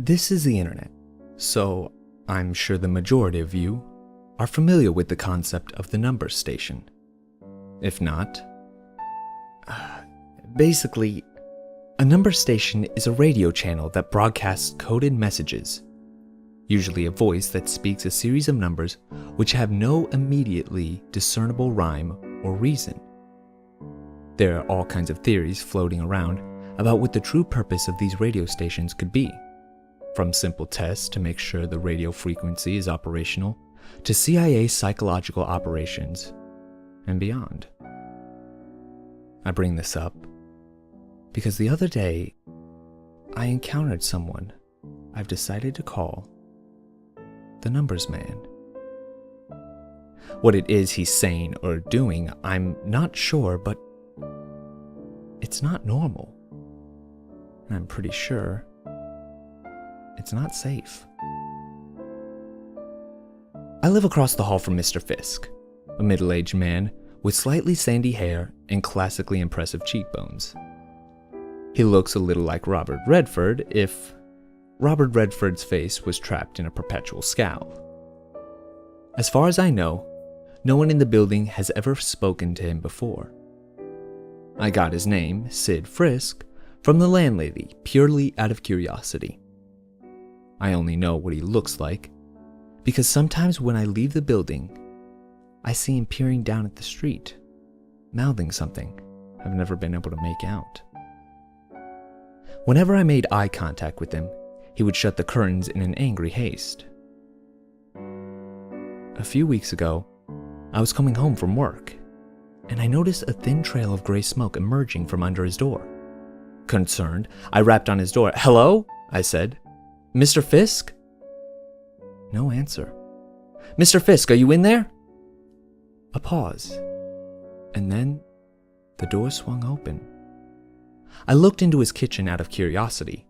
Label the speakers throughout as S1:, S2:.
S1: This is the internet, so I'm sure the majority of you are familiar with the concept of the number station. If not, basically, a number station is a radio channel that broadcasts coded messages, usually a voice that speaks a series of numbers which have no immediately discernible rhyme or reason. There are all kinds of theories floating around about what the true purpose of these radio stations could be, from simple tests to make sure the radio frequency is operational, to CIA psychological operations, and beyond. I bring this up because the other day, I encountered someone I've decided to call the Numbers Man. What it is he's saying or doing, I'm not sure, but it's not normal. And I'm pretty sure it's not safe. I live across the hall from Mr. Fisk, a middle-aged man with slightly sandy hair and classically impressive cheekbones. He looks a little like Robert Redford if Robert Redford's face was trapped in a perpetual scowl. As far as I know, no one in the building has ever spoken to him before. I got his name, Sid Frisk, from the landlady purely out of curiosity. I only know what he looks like because sometimes when I leave the building, I see him peering down at the street, mouthing something I've never been able to make out. Whenever I made eye contact with him, he would shut the curtains in an angry haste. A few weeks ago, I was coming home from work, and I noticed a thin trail of gray smoke emerging from under his door. Concerned, I rapped on his door. "Hello?" I said. "Mr. Fisk?" No answer. "Mr. Fisk, are you in there?" A pause, and then the door swung open. I looked into his kitchen out of curiosity,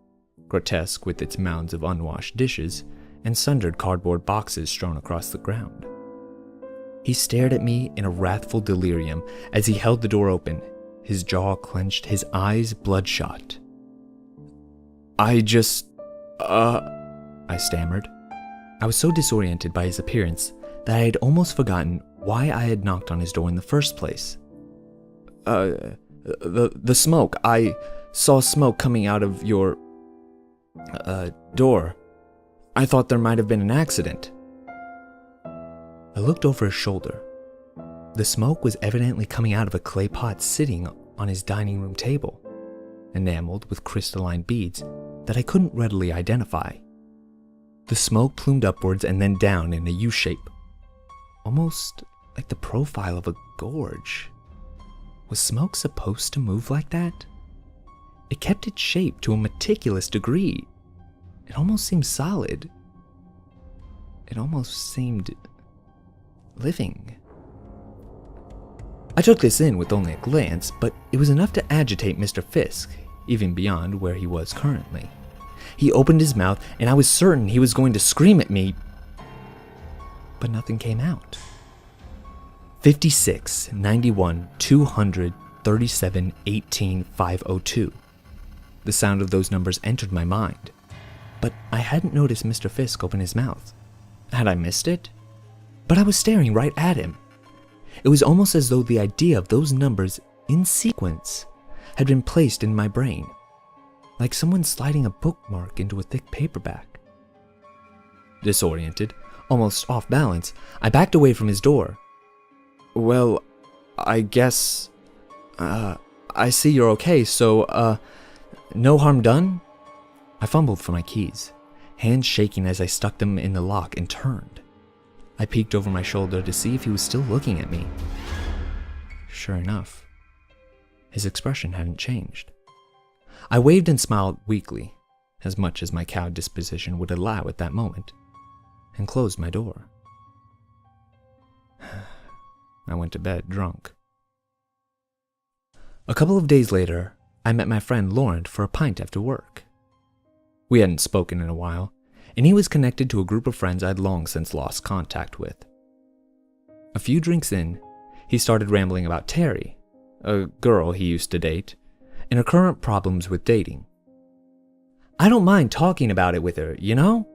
S1: grotesque with its mounds of unwashed dishes and sundered cardboard boxes strewn across the ground. He stared at me in a wrathful delirium as he held the door open, his jaw clenched, his eyes bloodshot. I stammered. I was so disoriented by his appearance that I had almost forgotten why I had knocked on his door in the first place. The smoke. I saw smoke coming out of your, door. I thought there might have been an accident." I looked over his shoulder. The smoke was evidently coming out of a clay pot sitting on his dining room table, enameled with crystalline beads that I couldn't readily identify. The smoke plumed upwards and then down in a U shape, almost like the profile of a gorge. Was smoke supposed to move like that? It kept its shape to a meticulous degree. It almost seemed solid. It almost seemed living. I took this in with only a glance, but it was enough to agitate Mr. Fisk, even beyond where he was currently. He opened his mouth, and I was certain he was going to scream at me, but nothing came out. 56, 91, 200, 37, 18, 502. The sound of those numbers entered my mind, but I hadn't noticed Mr. Fisk open his mouth. Had I missed it? But I was staring right at him. It was almost as though the idea of those numbers in sequence had been placed in my brain, like someone sliding a bookmark into a thick paperback. Disoriented, almost off balance, I backed away from his door. "Well, I guess, I see you're okay, so, no harm done?" I fumbled for my keys, hands shaking as I stuck them in the lock and turned. I peeked over my shoulder to see if he was still looking at me. Sure enough, his expression hadn't changed. I waved and smiled weakly, as much as my cowed disposition would allow at that moment, and closed my door. I went to bed drunk. A couple of days later, I met my friend Laurent for a pint after work. We hadn't spoken in a while, and he was connected to a group of friends I'd long since lost contact with. A few drinks in, he started rambling about Terry, a girl he used to date, and her current problems with dating. I don't mind talking about it with her, you know?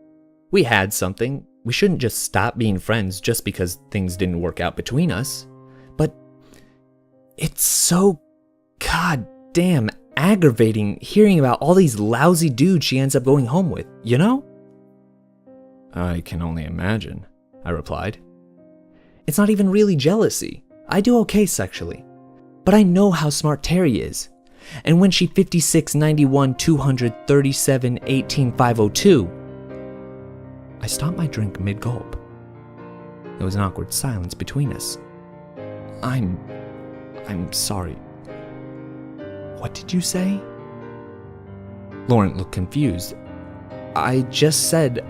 S1: We had something. We shouldn't just stop being friends just because things didn't work out between us. But it's so goddamn aggravating hearing about all these lousy dudes she ends up going home with, you know? I can only imagine, I replied. It's not even really jealousy. I do okay sexually. But I know how smart Terry is. And when she 56, 91, 200, 37, 18, 502, I stopped my drink mid-gulp. There was an awkward silence between us. I'm sorry. What did you say? Laurent looked confused. I just said,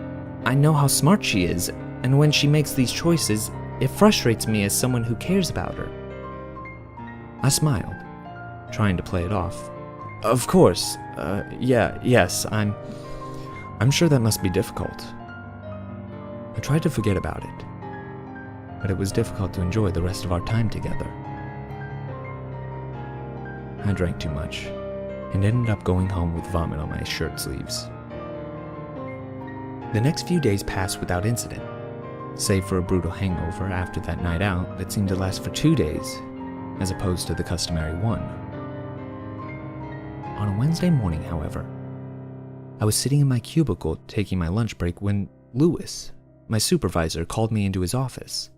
S1: I know how smart she is, and when she makes these choices, it frustrates me as someone who cares about her. I smiled, trying to play it off. Of course, yes, I'm sure that must be difficult. I tried to forget about it, but it was difficult to enjoy the rest of our time together. I drank too much, and ended up going home with vomit on my shirt sleeves. The next few days passed without incident, save for a brutal hangover after that night out that seemed to last for 2 days, as opposed to the customary one. On a Wednesday morning, however, I was sitting in my cubicle taking my lunch break when Louis, my supervisor, called me into his office.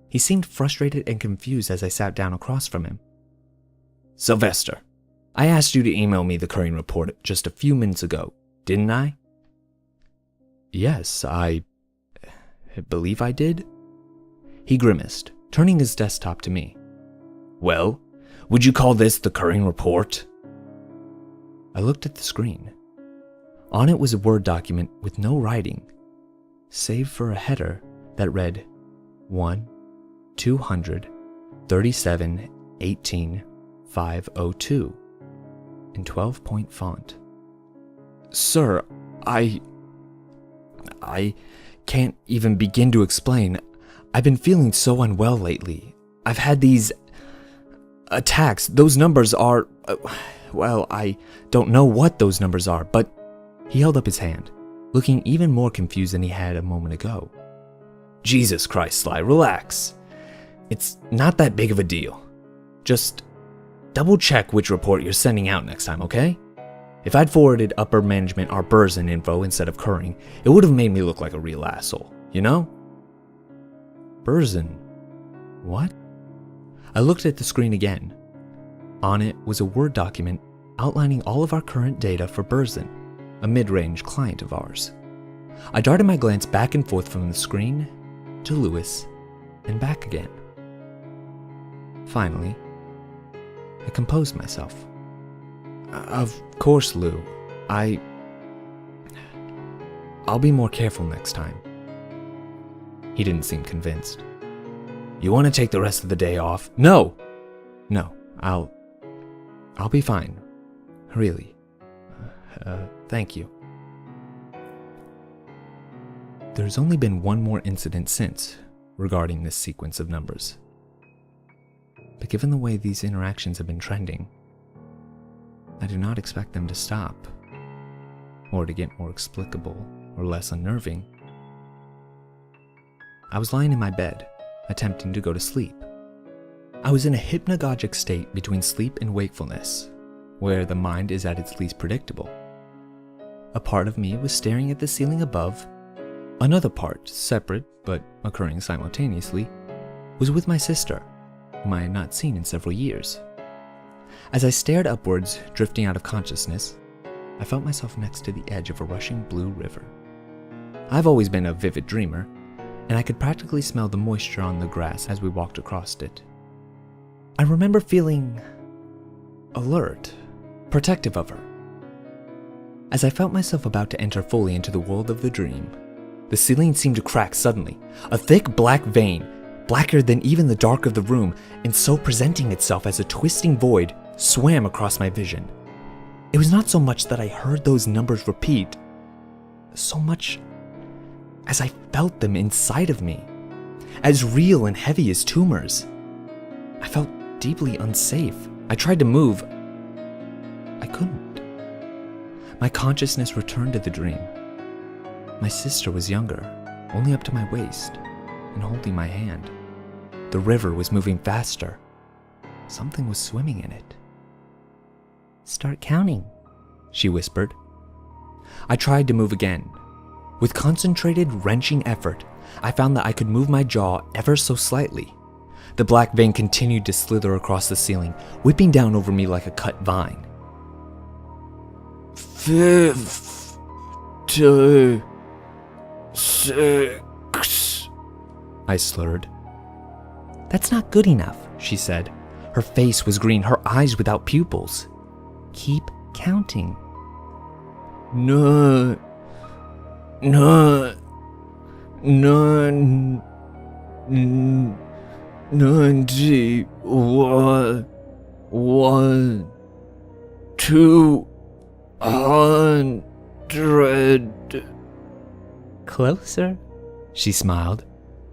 S1: He seemed frustrated and confused as I sat down across from him. Sylvester, I asked you to email me the current report just a few minutes ago, didn't I? Yes, I believe I did. He grimaced, turning his desktop to me. Well, would you call this the current report? I looked at the screen. On it was a Word document with no writing, save for a header that read 1, 200, 37, 18, 502 in 12-point font. Sir, I can't even begin to explain. I've been feeling so unwell lately. I've had these attacks. Those numbers are... well, I don't know what those numbers are, but... He held up his hand, looking even more confused than he had a moment ago. Jesus Christ, Sly, relax. It's not that big of a deal. Just double-check which report you're sending out next time, okay? If I'd forwarded upper management our Burzin info instead of Curring, it would have made me look like a real asshole, you know? Burzin? What? I looked at the screen again. On it was a Word document outlining all of our current data for Burzin, a mid-range client of ours. I darted my glance back and forth from the screen to Louis and back again. Finally, I composed myself. Of course, Lou. I'll be more careful next time. He didn't seem convinced. You want to take the rest of the day off? No, I'll be fine. Really. Thank you. There's only been one more incident since regarding this sequence of numbers. But given the way these interactions have been trending, I do not expect them to stop, or to get more explicable or less unnerving. I was lying in my bed, attempting to go to sleep. I was in a hypnagogic state between sleep and wakefulness, where the mind is at its least predictable. A part of me was staring at the ceiling above. Another part, separate but occurring simultaneously, was with my sister, whom I had not seen in several years. As I stared upwards, drifting out of consciousness, I felt myself next to the edge of a rushing blue river. I've always been a vivid dreamer, and I could practically smell the moisture on the grass as we walked across it. I remember feeling alert, protective of her. As I felt myself about to enter fully into the world of the dream, the ceiling seemed to crack suddenly. A thick black vein, blacker than even the dark of the room, and so presenting itself as a twisting void, swam across my vision. It was not so much that I heard those numbers repeat, so much as I felt them inside of me, as real and heavy as tumors. I felt deeply unsafe. I tried to move. I couldn't. My consciousness returned to the dream. My sister was younger, only up to my waist, and holding my hand. The river was moving faster. Something was swimming in it. "Start counting," she whispered. I tried to move again. With concentrated, wrenching effort, I found that I could move my jaw ever so slightly. The black vein continued to slither across the ceiling, whipping down over me like a cut vine. 56, I slurred. "That's not good enough," she said. Her face was green, her eyes without pupils. "Keep counting." No, 91, 200. "Closer," she smiled,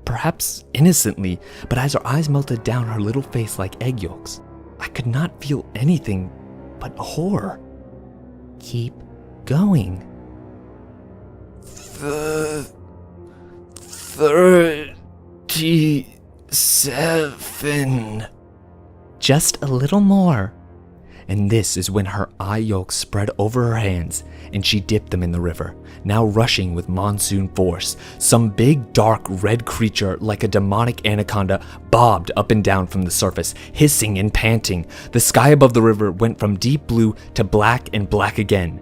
S1: perhaps innocently, but as her eyes melted down her little face like egg yolks, I could not feel anything but horror. "Keep going." 37. "Just a little more." And this is when her eye yolks spread over her hands and she dipped them in the river, now rushing with monsoon force. Some big, dark, red creature like a demonic anaconda bobbed up and down from the surface, hissing and panting. The sky above the river went from deep blue to black and black again.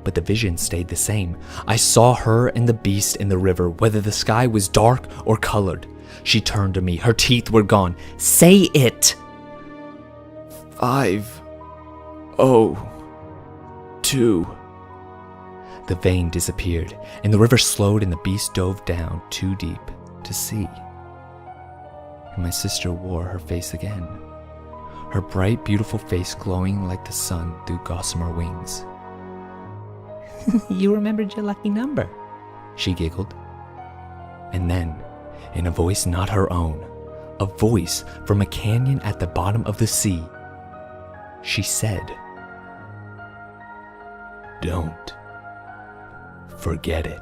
S1: But the vision stayed the same. I saw her and the beast in the river, whether the sky was dark or colored. She turned to me. Her teeth were gone. "Say it!" 502. The vein disappeared, and the river slowed, and the beast dove down too deep to see. And my sister wore her face again, her bright, beautiful face glowing like the sun through gossamer wings. "You remembered your lucky number," she giggled. And then, in a voice not her own, a voice from a canyon at the bottom of the sea, she said, "Don't forget it."